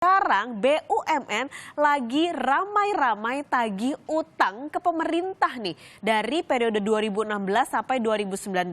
sekarang BUMN lagi ramai-ramai tagih utang ke pemerintah nih dari periode 2016 sampai 2019.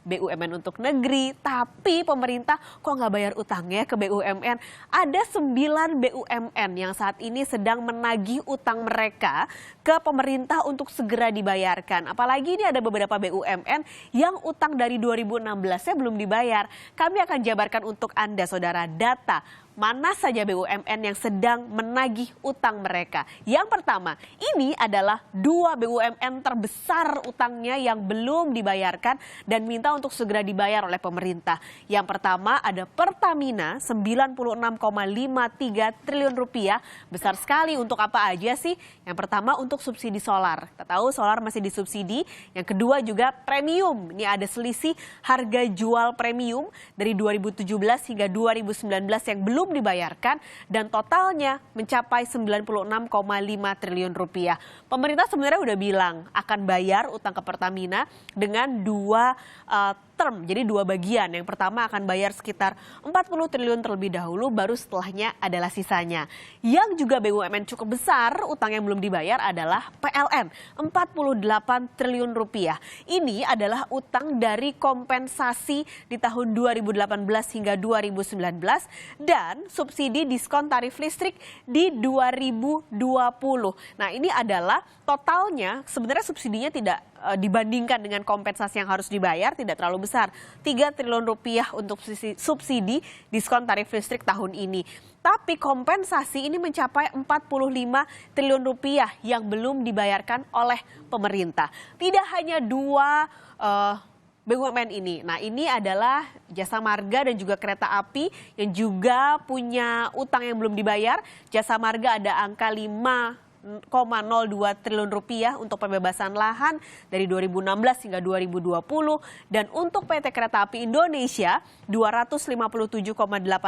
BUMN untuk negeri, tapi pemerintah kok nggak bayar utangnya ke BUMN? Ada 9 BUMN yang saat ini sedang menagih utang mereka ke pemerintah untuk segera dibayarkan. Apalagi ini ada beberapa BUMN yang utang dari 2016-nya belum dibayar. Kami akan jabarkan untuk Anda, saudara, data mana saja BUMN yang sedang menagih utang mereka. Yang pertama, ini adalah 2 BUMN terbesar utangnya yang belum dibayarkan dan minta untuk segera dibayar oleh pemerintah. Yang pertama ada Pertamina, 96,53 triliun rupiah. Besar sekali. Untuk apa aja sih? Yang pertama untuk subsidi solar. Kita tahu solar masih disubsidi. Yang kedua juga premium. Ini ada selisih harga jual premium dari 2017 hingga 2019 yang belum dibayarkan dan totalnya mencapai 96,5 triliun rupiah. Pemerintah sebenarnya udah bilang akan bayar utang ke Pertamina dengan 2 term, jadi 2 bagian. Yang pertama akan bayar sekitar 40 triliun terlebih dahulu, baru setelahnya adalah sisanya. Yang juga BUMN cukup besar utang yang belum dibayar adalah PLN, 48 triliun rupiah. Ini adalah utang dari kompensasi di tahun 2018 hingga 2019 dan subsidi diskon tarif listrik di 2020. Nah, ini adalah totalnya sebenarnya subsidinya tidak dibandingkan dengan kompensasi yang harus dibayar tidak terlalu besar. 3 triliun rupiah untuk subsidi diskon tarif listrik tahun ini. Tapi kompensasi ini mencapai 45 triliun rupiah yang belum dibayarkan oleh pemerintah. Tidak hanya 2 BUMN ini. Nah, ini adalah Jasa Marga dan juga Kereta Api yang juga punya utang yang belum dibayar. Jasa Marga ada angka 5,02 triliun rupiah untuk pembebasan lahan dari 2016 hingga 2020 dan untuk PT Kereta Api Indonesia 257,8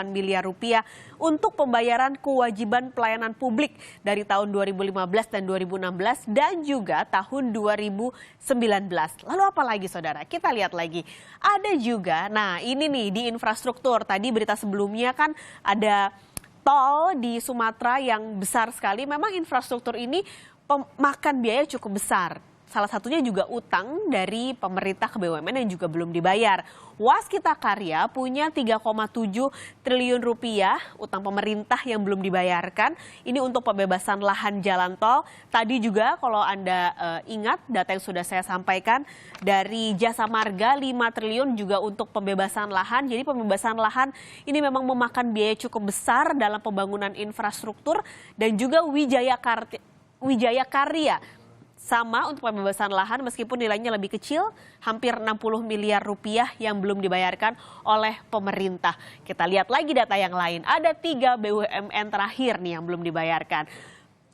miliar rupiah untuk pembayaran kewajiban pelayanan publik dari tahun 2015 dan 2016 dan juga tahun 2019. Lalu apa lagi, saudara? Kita lihat lagi. Ada juga, nah ini nih di infrastruktur. Tadi berita sebelumnya kan ada tol di Sumatera yang besar sekali. Memang infrastruktur ini makan biaya cukup besar. Salah satunya juga utang dari pemerintah ke BUMN yang juga belum dibayar. Waskita Karya punya 3,7 triliun rupiah utang pemerintah yang belum dibayarkan. Ini untuk pembebasan lahan jalan tol. Tadi juga kalau Anda ingat data yang sudah saya sampaikan dari Jasa Marga 5 triliun juga untuk pembebasan lahan. Jadi pembebasan lahan ini memang memakan biaya cukup besar dalam pembangunan infrastruktur dan juga Wijaya Karya. Sama untuk pembebasan lahan meskipun nilainya lebih kecil, hampir 60 miliar rupiah yang belum dibayarkan oleh pemerintah. Kita lihat lagi data yang lain. Ada 3 BUMN terakhir nih yang belum dibayarkan.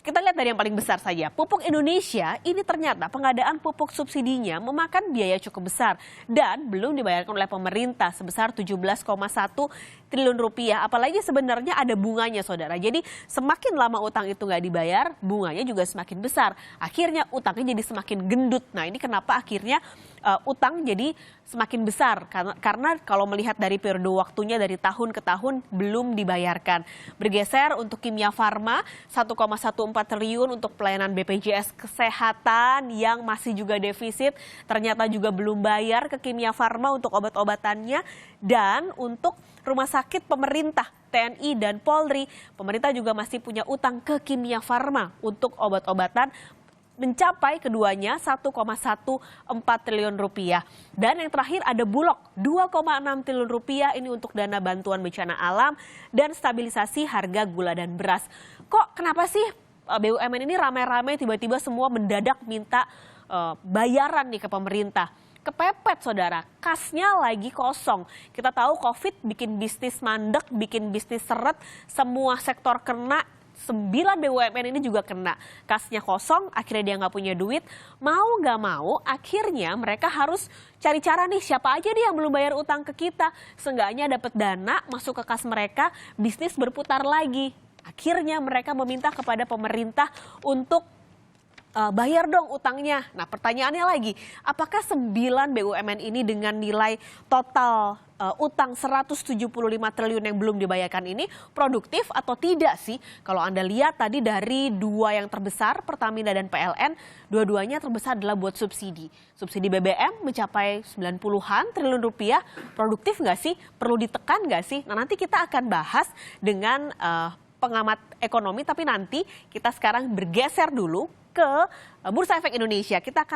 Kita lihat dari yang paling besar saja. Pupuk Indonesia ini ternyata pengadaan pupuk subsidinya memakan biaya cukup besar dan belum dibayarkan oleh pemerintah sebesar 17,1 triliun rupiah. Apalagi sebenarnya ada bunganya, saudara. Jadi semakin lama utang itu nggak dibayar, bunganya juga semakin besar. Akhirnya utangnya jadi semakin gendut. Nah, ini kenapa akhirnya utang jadi semakin besar karena kalau melihat dari periode waktunya dari tahun ke tahun belum dibayarkan. Bergeser untuk Kimia Farma 1,14 triliun untuk pelayanan BPJS Kesehatan yang masih juga defisit, ternyata juga belum bayar ke Kimia Farma untuk obat-obatannya dan untuk rumah sakit pemerintah TNI dan Polri, pemerintah juga masih punya utang ke Kimia Farma untuk obat-obatan mencapai keduanya 1,14 triliun rupiah. Dan yang terakhir ada Bulog 2,6 triliun rupiah ini untuk dana bantuan bencana alam dan stabilisasi harga gula dan beras. Kok kenapa sih BUMN ini ramai-ramai tiba-tiba semua mendadak minta bayaran nih ke pemerintah? Kepepet, saudara, kasnya lagi kosong. Kita tahu COVID bikin bisnis mandek, bikin bisnis seret, semua sektor kena. 9 BUMN ini juga kena. Kasnya kosong, akhirnya dia nggak punya duit. Mau nggak mau, akhirnya mereka harus cari cara nih siapa aja nih yang belum bayar utang ke kita. Seenggaknya dapat dana masuk ke kas mereka, bisnis berputar lagi. Akhirnya mereka meminta kepada pemerintah untuk bayar dong utangnya. Nah, pertanyaannya lagi, apakah 9 BUMN ini dengan nilai total utang 175 triliun yang belum dibayarkan ini produktif atau tidak sih? Kalau Anda lihat tadi dari dua yang terbesar, Pertamina dan PLN, dua-duanya terbesar adalah buat subsidi. Subsidi BBM mencapai 90-an triliun rupiah, produktif nggak sih? Perlu ditekan nggak sih? Nah, nanti kita akan bahas dengan pengamat ekonomi, tapi nanti kita sekarang bergeser dulu ke Bursa Efek Indonesia. Kita akan